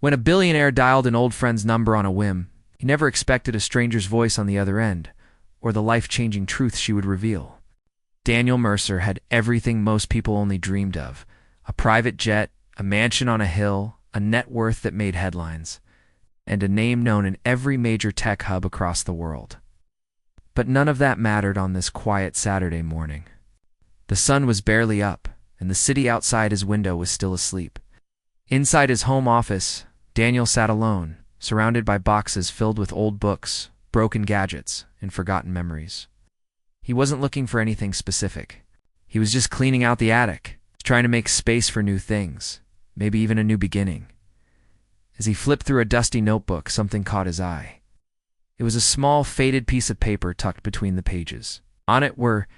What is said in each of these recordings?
When a billionaire dialed an old friend's number on a whim, he never expected a stranger's voice on the other end, or the life-changing truth she would reveal. Daniel Mercer had everything most people only dreamed of: a private jet, a mansion on a hill, a net worth that made headlines, and a name known in every major tech hub across the world. But none of that mattered on this quiet Saturday morning. The sun was barely up, and the city outside his window was still asleep. Inside his home office, Daniel sat alone, surrounded by boxes filled with old books, broken gadgets, and forgotten memories. He wasn't looking for anything specific. He was just cleaning out the attic, trying to make space for new things, maybe even a new beginning. As he flipped through a dusty notebook, something caught his eye. It was a small, faded piece of paper tucked between the pages. On it were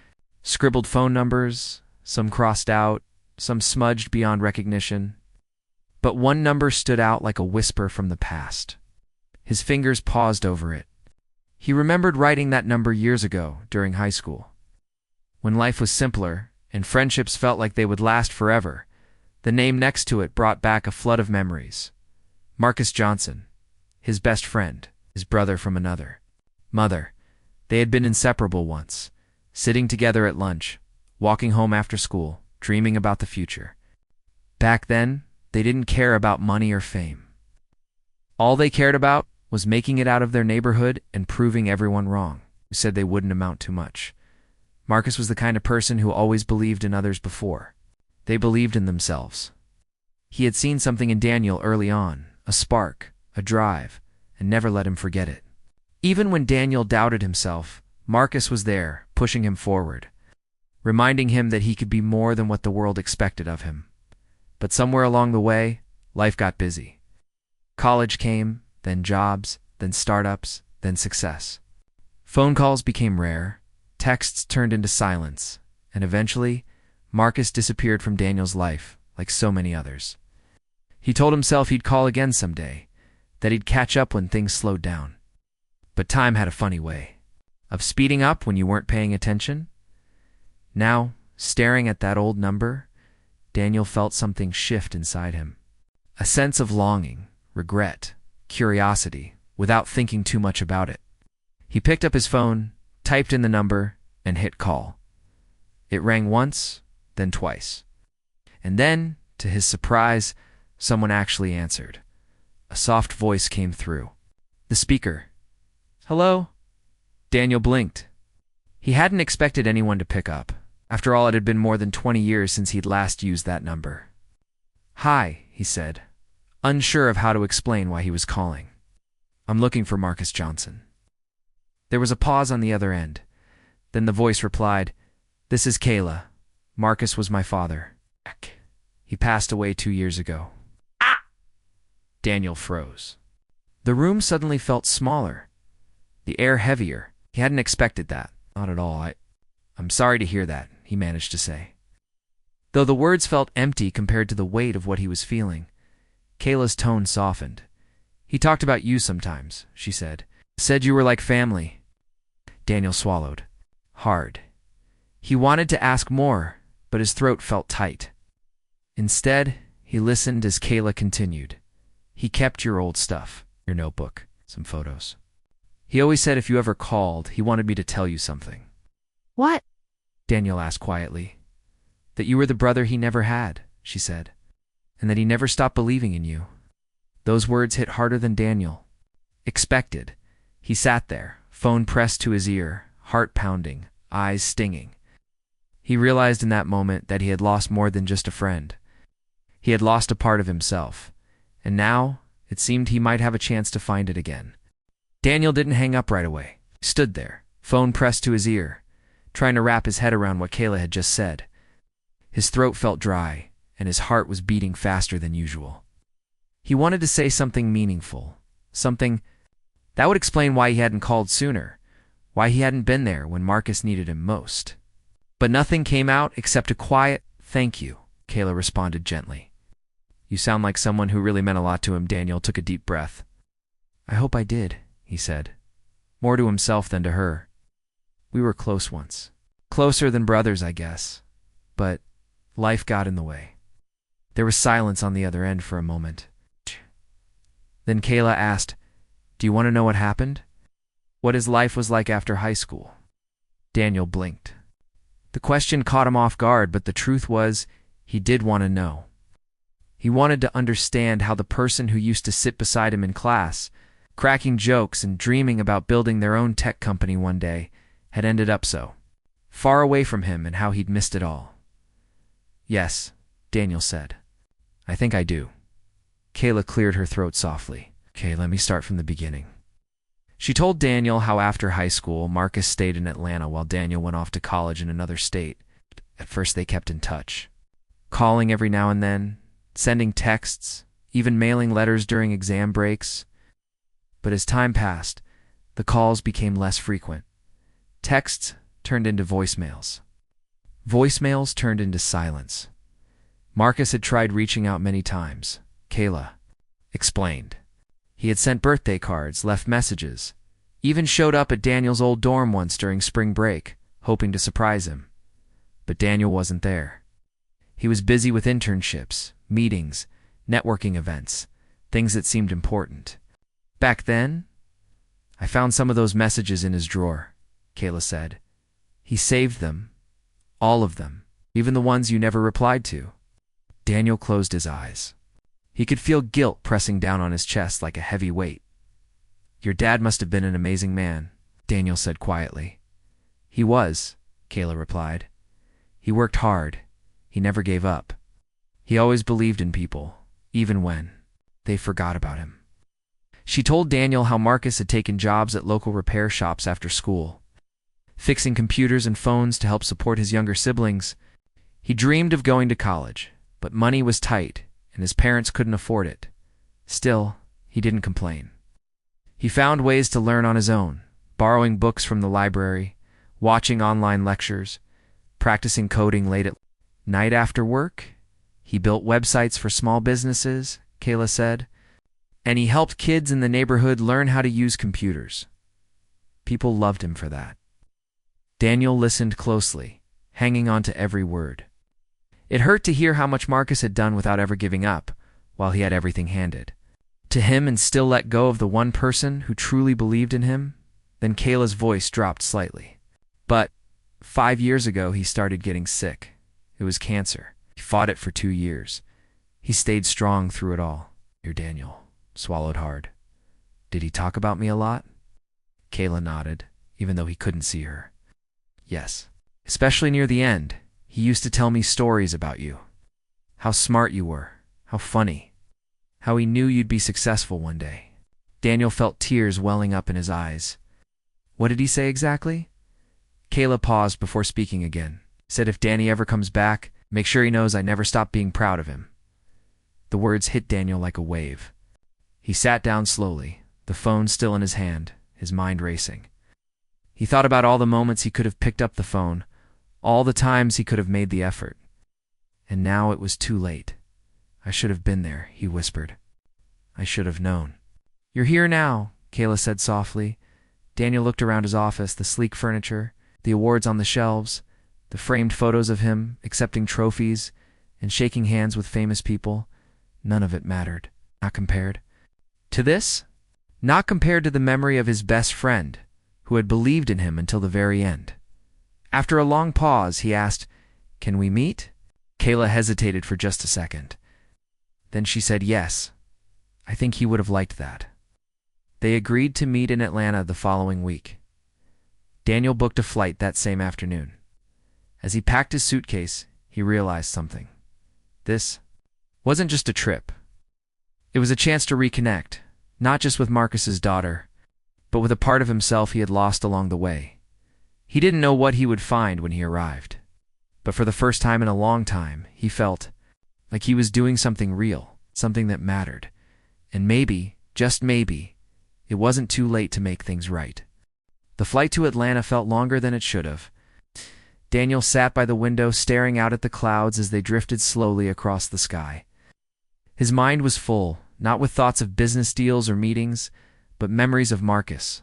scribbled phone numbers, some crossed out, some smudged beyond recognition. But one number stood out like a whisper from the past. His fingers paused over it. He remembered writing that number years ago, during high school. When life was simpler, and friendships felt like they would last forever, the name next to it brought back a flood of memories. Marcus Johnson, his best friend, his brother from another mother. They had been inseparable once, sitting together at lunch, walking home after school, dreaming about the future. Back then, they didn't care about money or fame. All they cared about was making it out of their neighborhood and proving everyone wrong, who said they wouldn't amount to much. Marcus was the kind of person who always believed in others before they believed in themselves. He had seen something in Daniel early on, a spark, a drive, and never let him forget it. Even when Daniel doubted himself, Marcus was there, pushing him forward, reminding him that he could be more than what the world expected of him. But somewhere along the way, life got busy. College came, then jobs, then startups, then success. Phone calls became rare, texts turned into silence, and eventually, Marcus disappeared from Daniel's life, like so many others. He told himself he'd call again someday, that he'd catch up when things slowed down. But time had a funny way of speeding up when you weren't paying attention. Now, staring at that old number, Daniel felt something shift inside him. A sense of longing, regret, curiosity, without thinking too much about it. He picked up his phone, typed in the number, and hit call. It rang once, then twice. And then, to his surprise, someone actually answered. A soft voice came through the speaker. "Hello?" Daniel blinked. He hadn't expected anyone to pick up. After all, it had been more than 20 years since he'd last used that number. "Hi," he said, unsure of how to explain why he was calling. "I'm looking for Marcus Johnson." There was a pause on the other end. Then the voice replied, "This is Kayla. Marcus was my father. He passed away 2 years ago." Ah! Daniel froze. The room suddenly felt smaller, the air heavier. He hadn't expected that. Not at all. I'm sorry to hear that, he managed to say. Though the words felt empty compared to the weight of what he was feeling, Kayla's tone softened. "He talked about you sometimes," she said. "Said you were like family." Daniel swallowed. Hard. He wanted to ask more, but his throat felt tight. Instead, he listened as Kayla continued. "He kept your old stuff, your notebook, some photos. He always said if you ever called, he wanted me to tell you something." "What?" Daniel asked quietly. "That you were the brother he never had," she said, "and that he never stopped believing in you." Those words hit harder than Daniel expected. He sat there, phone pressed to his ear, heart pounding, eyes stinging. He realized in that moment that he had lost more than just a friend. He had lost a part of himself, and now it seemed he might have a chance to find it again. Daniel didn't hang up right away. He stood there, phone pressed to his ear, trying to wrap his head around what Kayla had just said. His throat felt dry, and his heart was beating faster than usual. He wanted to say something meaningful, something that would explain why he hadn't called sooner, why he hadn't been there when Marcus needed him most. But nothing came out except a quiet, "Thank you," Kayla responded gently. "You sound like someone who really meant a lot to him." Daniel took a deep breath. "I hope I did," he said, more to himself than to her. "We were close once. Closer than brothers, I guess. But life got in the way." There was silence on the other end for a moment. Then Kayla asked, "Do you want to know what happened? What his life was like after high school?" Daniel blinked. The question caught him off guard, but the truth was, he did want to know. He wanted to understand how the person who used to sit beside him in class, cracking jokes and dreaming about building their own tech company one day, had ended up so far away from him, and how he'd missed it all. "Yes," Daniel said. "I think I do." Kayla cleared her throat softly. "Okay, let me start from the beginning." She told Daniel how after high school, Marcus stayed in Atlanta while Daniel went off to college in another state. At first they kept in touch, calling every now and then, sending texts, even mailing letters during exam breaks. But as time passed, the calls became less frequent. Texts turned into voicemails. Voicemails turned into silence. Marcus had tried reaching out many times, Kayla explained. He had sent birthday cards, left messages, even showed up at Daniel's old dorm once during spring break, hoping to surprise him. But Daniel wasn't there. He was busy with internships, meetings, networking events, things that seemed important. "Back then, I found some of those messages in his drawer," Kayla said. "He saved them, all of them, even the ones you never replied to." Daniel closed his eyes. He could feel guilt pressing down on his chest like a heavy weight. "Your dad must have been an amazing man," Daniel said quietly. "He was," Kayla replied. "He worked hard. He never gave up. He always believed in people, even when they forgot about him." She told Daniel how Marcus had taken jobs at local repair shops after school, fixing computers and phones to help support his younger siblings. He dreamed of going to college, but money was tight, and his parents couldn't afford it. Still, he didn't complain. He found ways to learn on his own, borrowing books from the library, watching online lectures, practicing coding late at night after work. He built websites for small businesses, Kayla said, and he helped kids in the neighborhood learn how to use computers. People loved him for that. Daniel listened closely, hanging on to every word. It hurt to hear how much Marcus had done without ever giving up, while he had everything handed to him and still let go of the one person who truly believed in him. Then Kayla's voice dropped slightly. "But 5 years ago he started getting sick. It was cancer. He fought it for 2 years. He stayed strong through it all." Your Daniel swallowed hard. "Did he talk about me a lot?" Kayla nodded, even though he couldn't see her. "Yes. Especially near the end. He used to tell me stories about you. How smart you were. How funny. How he knew you'd be successful one day." Daniel felt tears welling up in his eyes. "What did he say exactly?" Kayla paused before speaking again. "Said if Danny ever comes back, make sure he knows I never stopped being proud of him." The words hit Daniel like a wave. He sat down slowly, the phone still in his hand, his mind racing. He thought about all the moments he could have picked up the phone, all the times he could have made the effort. And now it was too late. "I should have been there," he whispered. "I should have known." "You're here now," Kayla said softly. Daniel looked around his office, the sleek furniture, the awards on the shelves, the framed photos of him accepting trophies and shaking hands with famous people. None of it mattered, not compared to this, not compared to the memory of his best friend, who had believed in him until the very end. After a long pause, he asked, "Can we meet?" Kayla hesitated for just a second. Then she said yes. I think he would have liked that. They agreed to meet in Atlanta the following week. Daniel booked a flight that same afternoon. As he packed his suitcase, he realized something. This wasn't just a trip. It was a chance to reconnect, not just with Marcus's daughter, but with a part of himself he had lost along the way. He didn't know what he would find when he arrived, but for the first time in a long time, he felt like he was doing something real, something that mattered. And maybe, just maybe, it wasn't too late to make things right. The flight to Atlanta felt longer than it should have. Daniel sat by the window staring out at the clouds as they drifted slowly across the sky. His mind was full, not with thoughts of business deals or meetings, but memories of Marcus.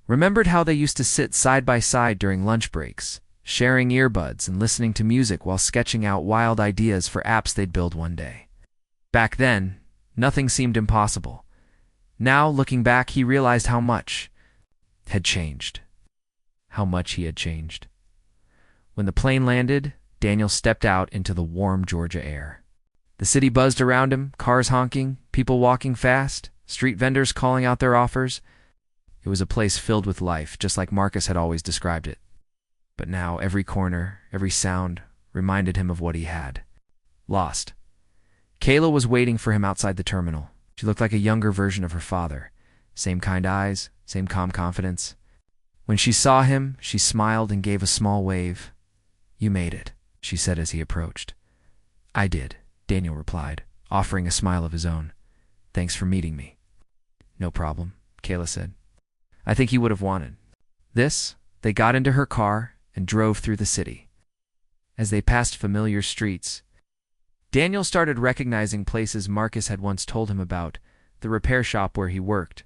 Remembered how they used to sit side by side during lunch breaks, sharing earbuds and listening to music while sketching out wild ideas for apps they'd build one day. Back then, nothing seemed impossible. Now, looking back, he realized how much had changed. How much he had changed. When the plane landed, Daniel stepped out into the warm Georgia air. The city buzzed around him, cars honking, people walking fast, street vendors calling out their offers. It was a place filled with life, just like Marcus had always described it. But now every corner, every sound, reminded him of what he had lost. Kayla was waiting for him outside the terminal. She looked like a younger version of her father. Same kind eyes, same calm confidence. When she saw him, she smiled and gave a small wave. "You made it," she said as he approached. "I did," Daniel replied, offering a smile of his own. "Thanks for meeting me." "No problem," Kayla said. "I think he would have wanted this." They got into her car and drove through the city. As they passed familiar streets, Daniel started recognizing places Marcus had once told him about: the repair shop where he worked,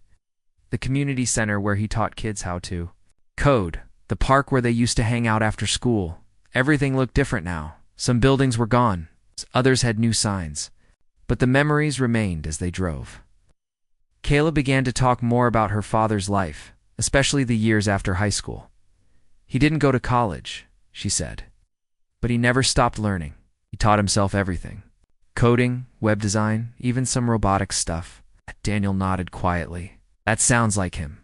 the community center where he taught kids how to code, the park where they used to hang out after school. Everything looked different now. Some buildings were gone, others had new signs, but the memories remained as they drove. Kayla began to talk more about her father's life, especially the years after high school. "He didn't go to college," she said, "but he never stopped learning. He taught himself everything. Coding, web design, even some robotics stuff." Daniel nodded quietly. "That sounds like him."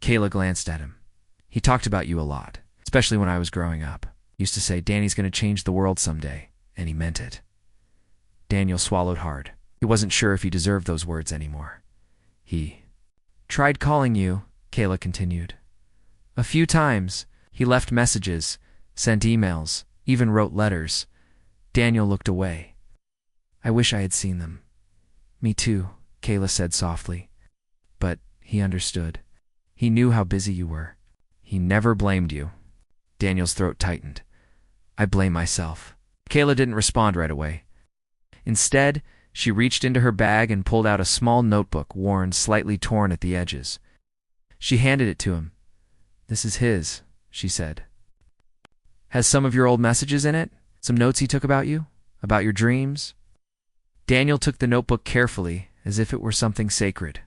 Kayla glanced at him. "He talked about you a lot, especially when I was growing up. He used to say, 'Danny's going to change the world someday,' and he meant it." Daniel swallowed hard. He wasn't sure if he deserved those words anymore. "He tried calling you," Kayla continued. "A few times. He left messages, sent emails, even wrote letters." Daniel looked away. "I wish I had seen them." "Me too," Kayla said softly. "But he understood. He knew how busy you were. He never blamed you." Daniel's throat tightened. "I blame myself." Kayla didn't respond right away. Instead, she reached into her bag and pulled out a small notebook, worn, slightly torn at the edges. She handed it to him. "This is his," she said. "Has some of your old messages in it? Some notes he took about you? About your dreams?" Daniel took the notebook carefully, as if it were something sacred.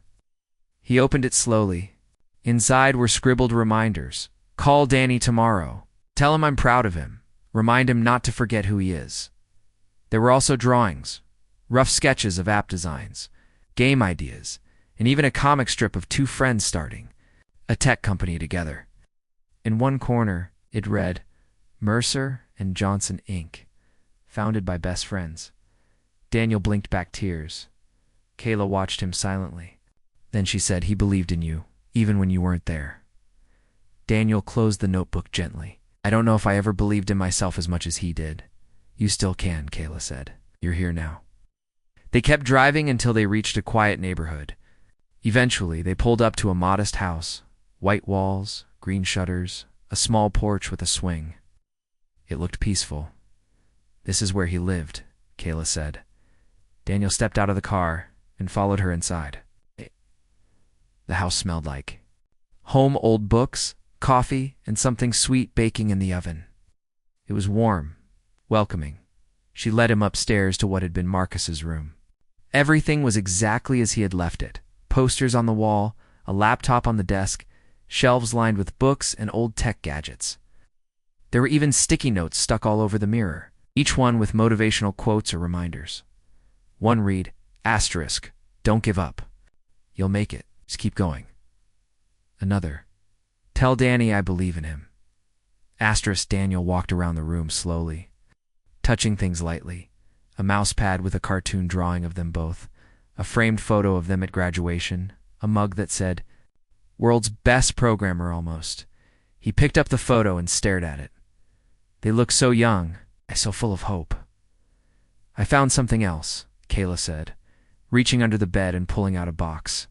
He opened it slowly. Inside were scribbled reminders. "Call Danny tomorrow. Tell him I'm proud of him. Remind him not to forget who he is." There were also drawings, rough sketches of app designs, game ideas, and even a comic strip of two friends starting a tech company together. In one corner, it read, "Mercer and Johnson, Inc., founded by best friends." Daniel blinked back tears. Kayla watched him silently. Then she said, "He believed in you, even when you weren't there." Daniel closed the notebook gently. "I don't know if I ever believed in myself as much as he did." "You still can," Kayla said. "You're here now." They kept driving until they reached a quiet neighborhood. Eventually, they pulled up to a modest house. White walls, green shutters, a small porch with a swing. It looked peaceful. "This is where he lived," Kayla said. Daniel stepped out of the car and followed her inside. The house smelled like home, old books, coffee, and something sweet baking in the oven. It was warm, welcoming. She led him upstairs to what had been Marcus's room. Everything was exactly as he had left it. Posters on the wall, a laptop on the desk, shelves lined with books and old tech gadgets. There were even sticky notes stuck all over the mirror, each one with motivational quotes or reminders. One read, "Asterisk, don't give up. You'll make it. Just keep going." Another, "Tell Danny I believe in him." Asterisk. Daniel walked around the room slowly, touching things lightly. A mouse pad with a cartoon drawing of them both, a framed photo of them at graduation, a mug that said, "World's best programmer almost." He picked up the photo and stared at it. They looked so young, so full of hope. "I found something else," Kayla said, reaching under the bed and pulling out a box.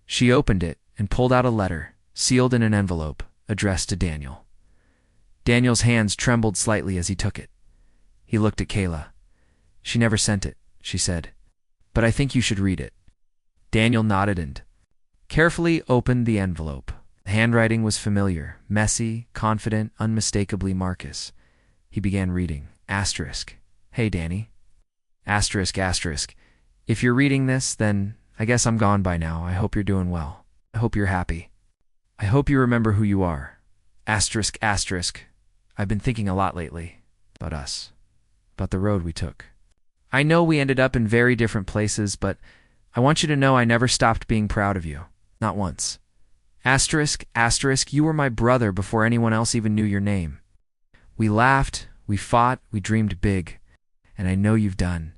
She opened it and pulled out a letter, sealed in an envelope, addressed to Daniel. Daniel's hands trembled slightly as he took it. He looked at Kayla. "She never sent it," she said, "but I think you should read it." Daniel nodded and carefully opened the envelope. The handwriting was familiar, messy, confident, unmistakably Marcus. He began reading. Asterisk. "Hey, Danny. Asterisk, asterisk. If you're reading this, then I guess I'm gone by now. I hope you're doing well. I hope you're happy. I hope you remember who you are. Asterisk, asterisk. I've been thinking a lot lately. About us. About the road we took. I know we ended up in very different places, but I want you to know I never stopped being proud of you. Not once. Asterisk, asterisk, you were my brother before anyone else even knew your name. We laughed, we fought, we dreamed big. And I know you've done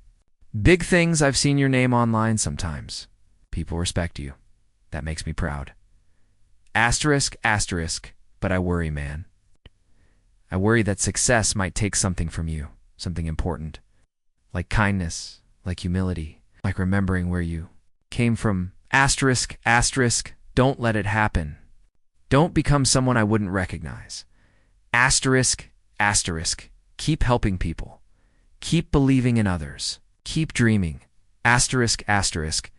big things. I've seen your name online sometimes. People respect you. That makes me proud. Asterisk, asterisk, but I worry, man. I worry that success might take something from you, something important. Like kindness, like humility, like remembering where you came from. Asterisk, asterisk, don't let it happen. Don't become someone I wouldn't recognize. Asterisk, asterisk, keep helping people. Keep believing in others. Keep dreaming. Asterisk, asterisk.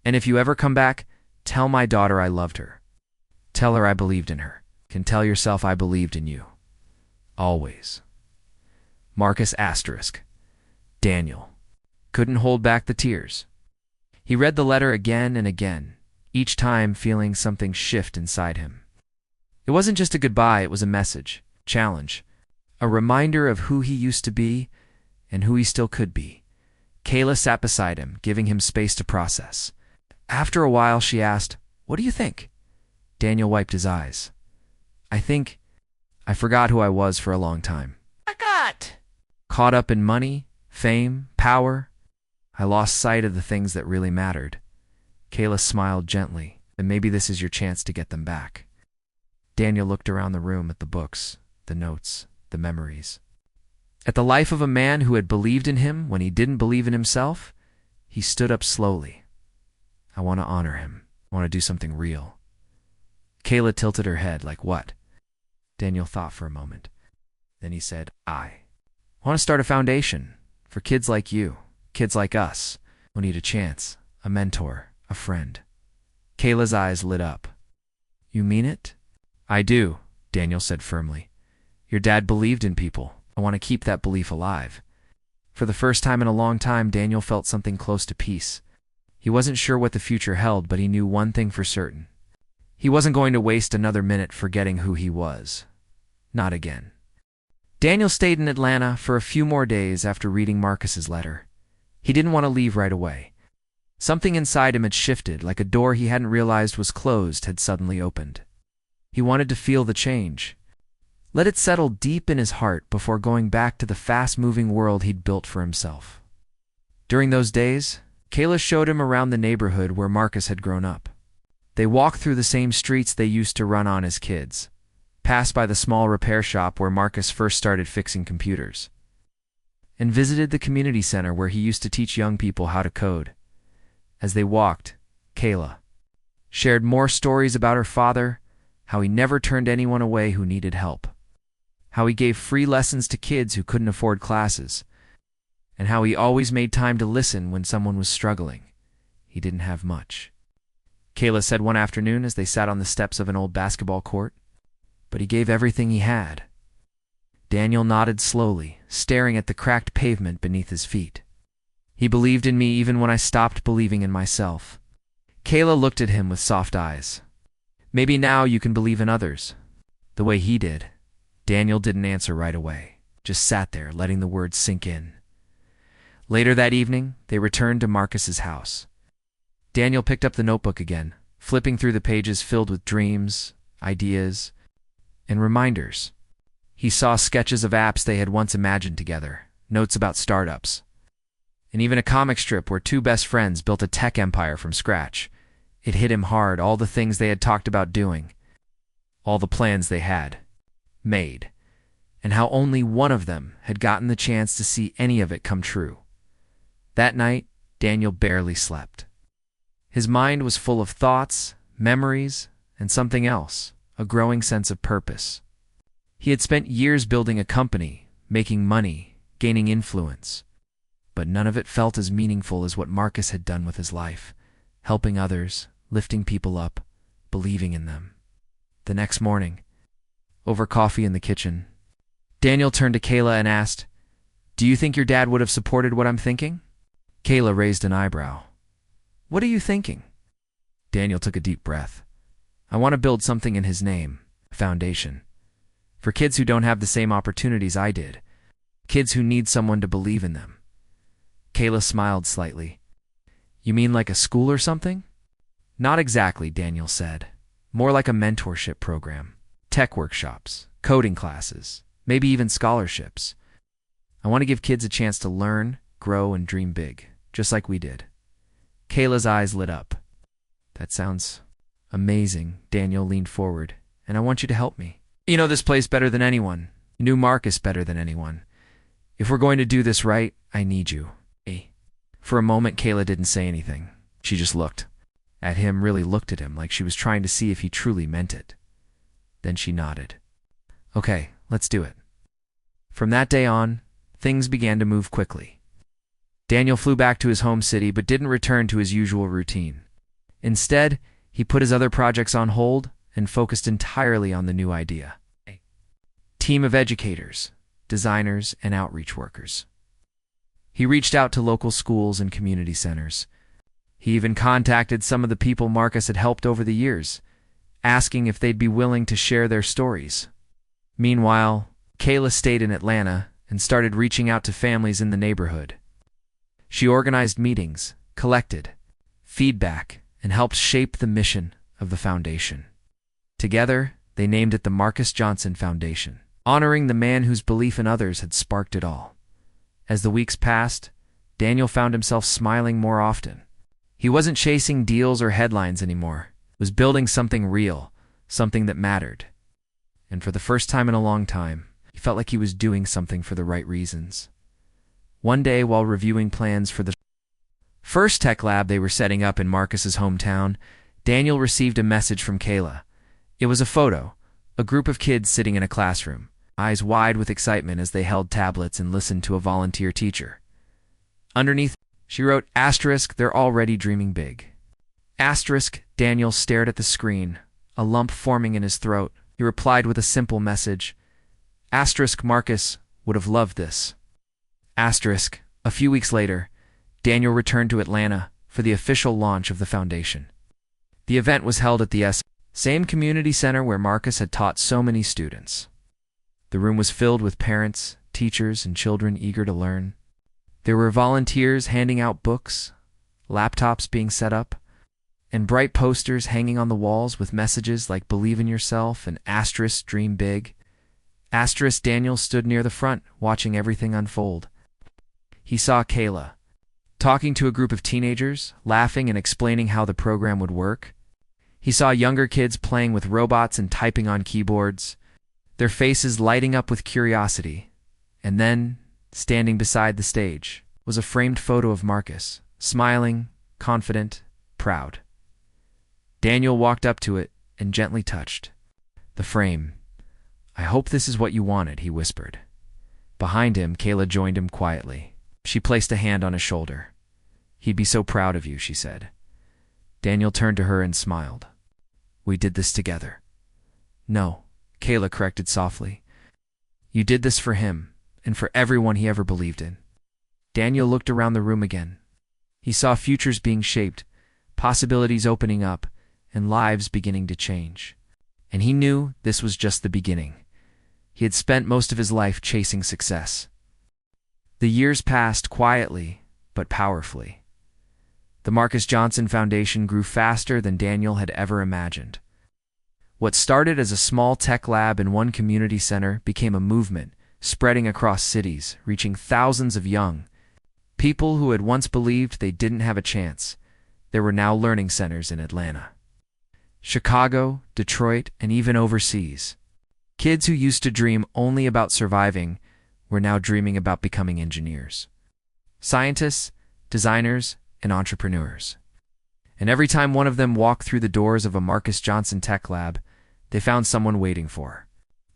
And if you ever come back, tell my daughter I loved her. Tell her I believed in her. Can tell yourself I believed in you. Always. Marcus asterisk. Daniel. Couldn't hold back the tears. He read the letter again and again, each time feeling something shift inside him. It wasn't just a goodbye, it was a message, challenge, a reminder of who he used to be and who he still could be. Kayla sat beside him, giving him space to process. After a while, she asked, "What do you think?" Daniel wiped his eyes. I think I forgot who I was for a long time. Caught up in money, fame, power. I lost sight of the things that really mattered. Kayla smiled gently, and maybe this is your chance to get them back. Daniel looked around the room at the books, the notes, the memories. At the life of a man who had believed in him when he didn't believe in himself. He stood up slowly. I want to honor him. I want to do something real. Kayla tilted her head, like what? Daniel thought for a moment. Then he said, I want to start a foundation for kids like you, kids like us, who need a chance, a mentor, a friend. Kayla's eyes lit up. You mean it? I do, Daniel said firmly. Your dad believed in people. I want to keep that belief alive. For the first time in a long time, Daniel felt something close to peace. He wasn't sure what the future held, but he knew one thing for certain. He wasn't going to waste another minute forgetting who he was. Not again. Daniel stayed in Atlanta for a few more days after reading Marcus's letter. He didn't want to leave right away. Something inside him had shifted, like a door he hadn't realized was closed had suddenly opened. He wanted to feel the change. Let it settle deep in his heart before going back to the fast-moving world he'd built for himself. During those days, Kayla showed him around the neighborhood where Marcus had grown up. They walked through the same streets they used to run on as kids, passed by the small repair shop where Marcus first started fixing computers, and visited the community center where he used to teach young people how to code. As they walked, Kayla shared more stories about her father, how he never turned anyone away who needed help, how he gave free lessons to kids who couldn't afford classes, and how he always made time to listen when someone was struggling. He didn't have much. Kayla said one afternoon as they sat on the steps of an old basketball court, but he gave everything he had. Daniel nodded slowly, staring at the cracked pavement beneath his feet. He believed in me even when I stopped believing in myself. Kayla looked at him with soft eyes. Maybe now you can believe in others, the way he did. Daniel didn't answer right away, just sat there, letting the words sink in. Later that evening, they returned to Marcus's house. Daniel picked up the notebook again, flipping through the pages filled with dreams, ideas, and reminders. He saw sketches of apps they had once imagined together, notes about startups, and even a comic strip where two best friends built a tech empire from scratch. It hit him hard, all the things they had talked about doing, all the plans they had made, and how only one of them had gotten the chance to see any of it come true. That night, Daniel barely slept. His mind was full of thoughts, memories, and something else, a growing sense of purpose. He had spent years building a company, making money, gaining influence, but none of it felt as meaningful as what Marcus had done with his life, helping others, lifting people up, believing in them. The next morning, over coffee in the kitchen, Daniel turned to Kayla and asked, "Do you think your dad would have supported what I'm thinking?" Kayla raised an eyebrow. What are you thinking? Daniel took a deep breath. I want to build something in his name, a foundation. For kids who don't have the same opportunities I did. Kids who need someone to believe in them. Kayla smiled slightly. You mean like a school or something? Not exactly, Daniel said. More like a mentorship program. Tech workshops, coding classes, maybe even scholarships. I want to give kids a chance to learn, grow, and dream big, just like we did. Kayla's eyes lit up. That sounds amazing. Daniel leaned forward. And I want you to help me. You know this place better than anyone. You knew Marcus better than anyone. If we're going to do this right, I need you. For a moment, Kayla didn't say anything. She just looked at him, really looked at him like she was trying to see if he truly meant it. Then she nodded. Okay, let's do it. From that day on, things began to move quickly. Daniel flew back to his home city but didn't return to his usual routine. Instead, he put his other projects on hold and focused entirely on the new idea. A team of educators, designers, and outreach workers. He reached out to local schools and community centers. He even contacted some of the people Marcus had helped over the years, asking if they'd be willing to share their stories. Meanwhile, Kayla stayed in Atlanta and started reaching out to families in the neighborhood. She organized meetings, collected feedback, and helped shape the mission of the foundation. Together, they named it the Marcus Johnson Foundation, honoring the man whose belief in others had sparked it all. As the weeks passed, Daniel found himself smiling more often. He wasn't chasing deals or headlines anymore. He was building something real, something that mattered. And for the first time in a long time, he felt like he was doing something for the right reasons. One day, while reviewing plans for the first tech lab they were setting up in Marcus's hometown, Daniel received a message from Kayla. It was a photo, a group of kids sitting in a classroom, eyes wide with excitement as they held tablets and listened to a volunteer teacher. Underneath, she wrote, *, they're already dreaming big. *, Daniel stared at the screen, a lump forming in his throat. He replied with a simple message. * Marcus would have loved this. *, a few weeks later, Daniel returned to Atlanta for the official launch of the foundation. The event was held at the same community center where Marcus had taught so many students. The room was filled with parents, teachers, and children eager to learn. There were volunteers handing out books, laptops being set up, and bright posters hanging on the walls with messages like believe in yourself and * dream big. * Daniel stood near the front, watching everything unfold. He saw Kayla talking to a group of teenagers, laughing and explaining how the program would work. He saw younger kids playing with robots and typing on keyboards, their faces lighting up with curiosity. And then, standing beside the stage, was a framed photo of Marcus, smiling, confident, proud. Daniel walked up to it and gently touched the frame. "I hope this is what you wanted," he whispered. Behind him, Kayla joined him quietly. She placed a hand on his shoulder. "He'd be so proud of you," she said. Daniel turned to her and smiled. "We did this together." "No," Kayla corrected softly. "You did this for him, and for everyone he ever believed in." Daniel looked around the room again. He saw futures being shaped, possibilities opening up, and lives beginning to change. And he knew this was just the beginning. He had spent most of his life chasing success. The years passed quietly, but powerfully. The Marcus Johnson Foundation grew faster than Daniel had ever imagined. What started as a small tech lab in one community center became a movement, spreading across cities, reaching thousands of young people who had once believed they didn't have a chance. There were now learning centers in Atlanta, Chicago, Detroit, and even overseas. Kids who used to dream only about surviving were now dreaming about becoming engineers, scientists, designers, and entrepreneurs. And every time one of them walked through the doors of a Marcus Johnson tech lab, they found someone waiting for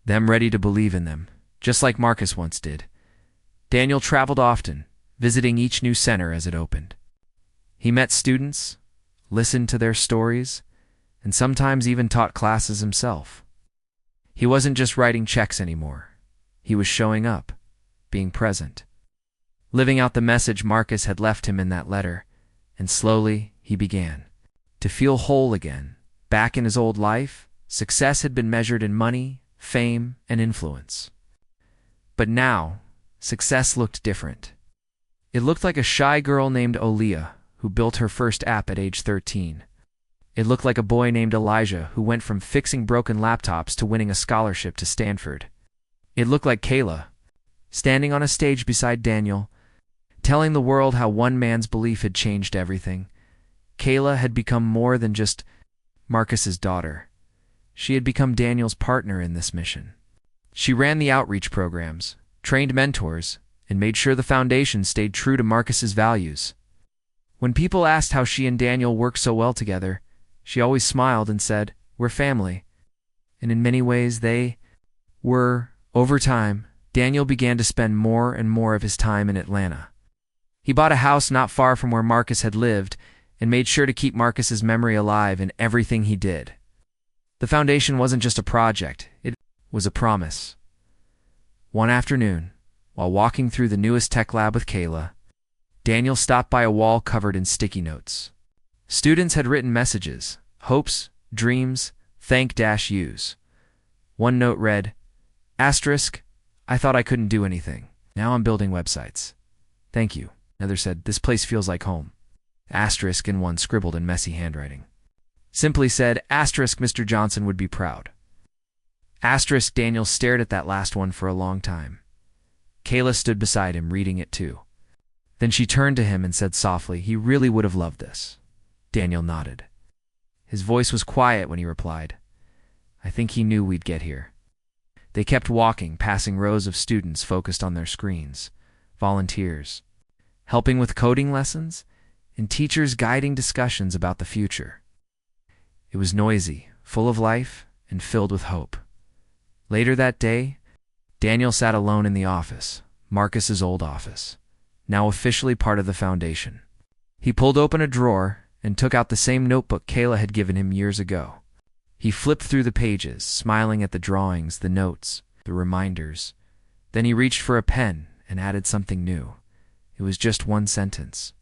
them, ready to believe in them, just like Marcus once did. Daniel traveled often, visiting each new center as it opened. He met students, listened to their stories, and sometimes even taught classes himself. He wasn't just writing checks anymore. He was showing up, being present, living out the message Marcus had left him in that letter, and slowly he began. To feel whole again. Back in his old life, success had been measured in money, fame, and influence. But now, success looked different. It looked like a shy girl named Olea, who built her first app at age 13. It looked like a boy named Elijah who went from fixing broken laptops to winning a scholarship to Stanford. It looked like Kayla, standing on a stage beside Daniel, telling the world how one man's belief had changed everything. Kayla had become more than just Marcus's daughter. She had become Daniel's partner in this mission. She ran the outreach programs, trained mentors, and made sure the foundation stayed true to Marcus's values. When people asked how she and Daniel worked so well together, she always smiled and said, "We're family." And in many ways they were. Over time, Daniel began to spend more and more of his time in Atlanta. He bought a house not far from where Marcus had lived and made sure to keep Marcus's memory alive in everything he did. The foundation wasn't just a project, it was a promise. One afternoon, while walking through the newest tech lab with Kayla, Daniel stopped by a wall covered in sticky notes. Students had written messages, hopes, dreams, thank-yous. One note read, "Asterisk, I thought I couldn't do anything. Now I'm building websites. Thank you." Another said, "This place feels like home." Asterisk and one scribbled in messy handwriting. Simply said, "Asterisk, Mr. Johnson would be proud." Asterisk Daniel stared at that last one for a long time. Kayla stood beside him, reading it too. Then she turned to him and said softly, "He really would have loved this." Daniel nodded. His voice was quiet when he replied, "I think he knew we'd get here." They kept walking, passing rows of students focused on their screens, volunteers, helping with coding lessons, and teachers guiding discussions about the future. It was noisy, full of life, and filled with hope. Later that day, Daniel sat alone in the office, Marcus's old office, now officially part of the foundation. He pulled open a drawer and took out the same notebook Kayla had given him years ago. He flipped through the pages, smiling at the drawings, the notes, the reminders. Then he reached for a pen and added something new. It was just one sentence.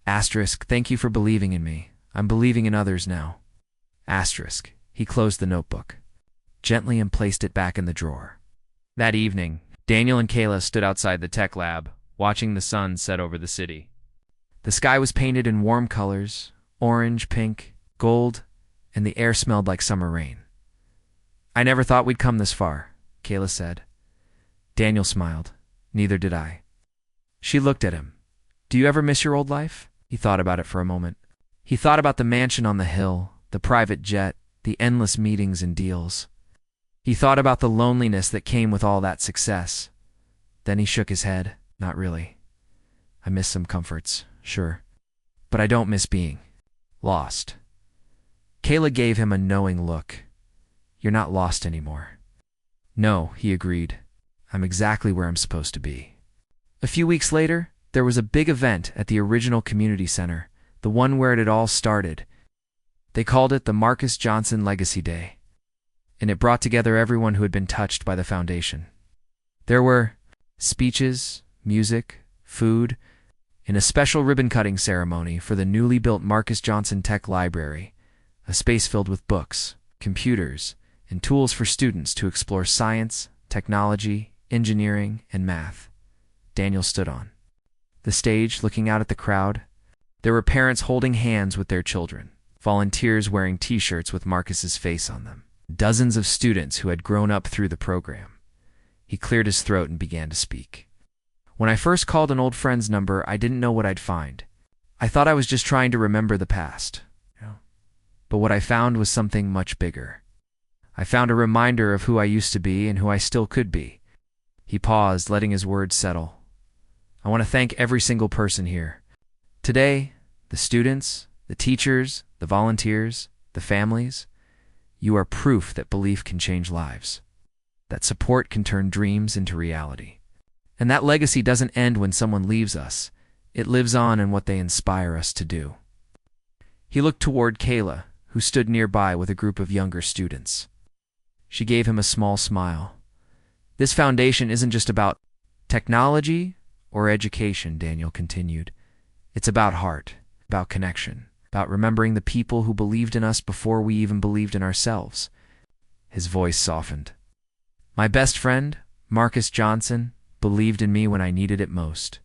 Asterisk, "Thank you for believing in me. I'm believing in others now." Asterisk. He closed the notebook gently and placed it back in the drawer. That evening, Daniel and Kayla stood outside the tech lab, watching the sun set over the city. The sky was painted in warm colors, orange, pink, gold, and the air smelled like summer rain. "I never thought we'd come this far," Kayla said. Daniel smiled. "Neither did I." She looked at him. "Do you ever miss your old life?" He thought about it for a moment. He thought about the mansion on the hill, the private jet, the endless meetings and deals. He thought about the loneliness that came with all that success. Then he shook his head. "Not really. I miss some comforts, sure. But I don't miss being lost." Kayla gave him a knowing look. "You're not lost anymore." "No," he agreed. "I'm exactly where I'm supposed to be." A few weeks later, there was a big event at the original community center, the one where it had all started. They called it the Marcus Johnson Legacy Day, and it brought together everyone who had been touched by the foundation. There were speeches, music, food, and a special ribbon-cutting ceremony for the newly built Marcus Johnson Tech Library, a space filled with books, computers, and tools for students to explore science, technology, engineering, and math. Daniel stood on the stage, looking out at the crowd. There were parents holding hands with their children, volunteers wearing T-shirts with Marcus's face on them, dozens of students who had grown up through the program. He cleared his throat and began to speak. "When I first called an old friend's number, I didn't know what I'd find. I thought I was just trying to remember the past. But what I found was something much bigger. I found a reminder of who I used to be and who I still could be." He paused, letting his words settle. "I want to thank every single person here. Today, the students, the teachers, the volunteers, the families, you are proof that belief can change lives, that support can turn dreams into reality. And that legacy doesn't end when someone leaves us. It lives on in what they inspire us to do." He looked toward Kayla, who stood nearby with a group of younger students. She gave him a small smile. "This foundation isn't just about technology or education," Daniel continued. "It's about heart, about connection, about remembering the people who believed in us before we even believed in ourselves. His voice softened. My best friend, Marcus Johnson, believed in me when I needed it most.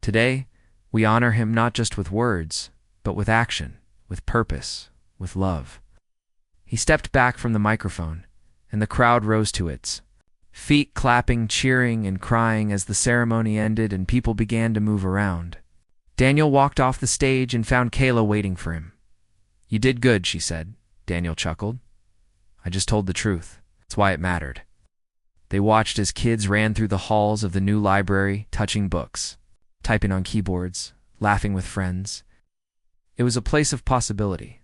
Today, we honor him not just with words, but with action, with purpose, with love. He stepped back from the microphone, and the crowd rose to it, feet clapping, cheering, and crying as the ceremony ended and people began to move around. Daniel walked off the stage and found Kayla waiting for him. You did good, she said. Daniel chuckled. I just told the truth. That's why it mattered. They watched as kids ran through the halls of the new library, touching books, typing on keyboards, laughing with friends. It was a place of possibility,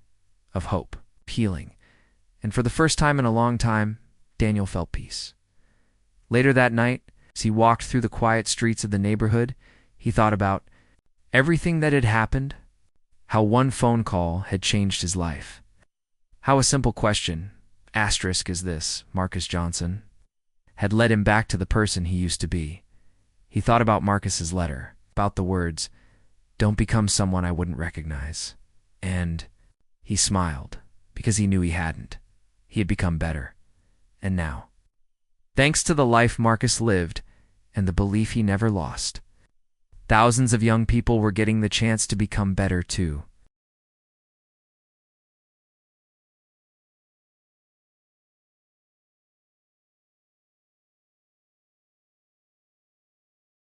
of hope, healing, and for the first time in a long time, Daniel felt peace. Later that night, as he walked through the quiet streets of the neighborhood, he thought about everything that had happened, how one phone call had changed his life. How a simple question, asterisk is this, Marcus Johnson, had led him back to the person he used to be. He thought about Marcus's letter, about the words, "Don't become someone I wouldn't recognize." And he smiled, because he knew he hadn't. He had become better. And now, thanks to the life Marcus lived and the belief he never lost, thousands of young people were getting the chance to become better too.